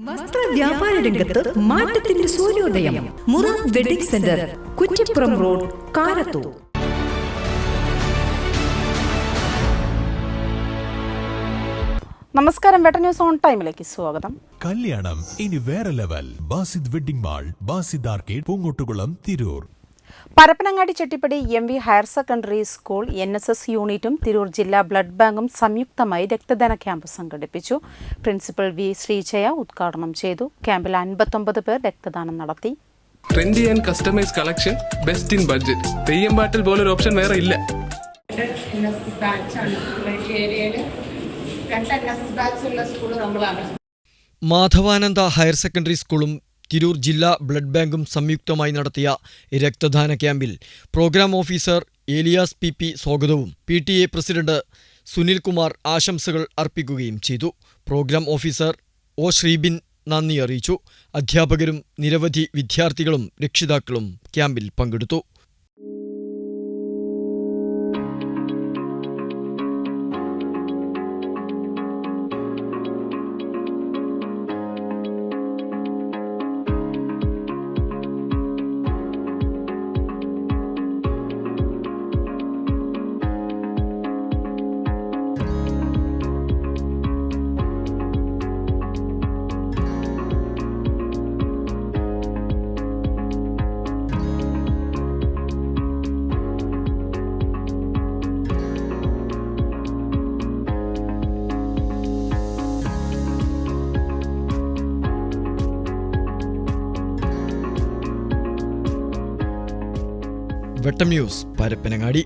വസ്ത്ര വ്യാപാര രംഗത്ത് മാറ്റത്തിന്റെ സൂര്യോദയം. Murad wedding centre, Kuttippuram road, Karathur. നമസ്കാരം, വെട്ടർ ന്യൂസ് ഓൺ ടൈമിലേക്ക് സ്വാഗതം. കല്യാണം ഇനി വേറെ level. Basid wedding mall, Basid arcade, Poongottukulam, Tirur. Parappanangadi Chettippadi MV higher secondary school NSS യൂണിറ്റും തിരൂർ ജില്ലാ ബ്ലഡ് ബാങ്കും സംയുക്തമായി രക്തദാന ക്യാമ്പ് സംഘടിപ്പിച്ചു. പ്രിൻസിപ്പൽ V ശ്രീജയ ഉദ്ഘാടനം ചെയ്തു. ക്യാമ്പിൽ 59 പേർ രക്തദാനം നടത്തി. Trendy and customise collection, best in budget. Theyyam പാട്ടിൽ പോലൊരു ഓപ്ഷൻ വേറെ ഇല്ല. മാധവാനന്ദ ഹയർ സെക്കൻഡറി സ്കൂളും തിരൂർ ജില്ലാ ബ്ലഡ് ബാങ്കും സംയുക്തമായി നടത്തിയ രക്തദാന ക്യാമ്പിൽ പ്രോഗ്രാം ഓഫീസർ ഏലിയാസ് PP സ്വാഗതവും PTA പ്രസിഡന്റ് സുനിൽകുമാർ ആശംസകൾ അർപ്പിക്കുകയും ചെയ്തു. പ്രോഗ്രാം ഓഫീസർ O ശ്രീബിൻ നന്ദി അറിയിച്ചു. അധ്യാപകരും നിരവധി വിദ്യാർത്ഥികളും രക്ഷിതാക്കളും ക്യാമ്പിൽ പങ്കെടുത്തു. വെട്ടം ന്യൂസ്, പരപ്പനങ്ങാടി.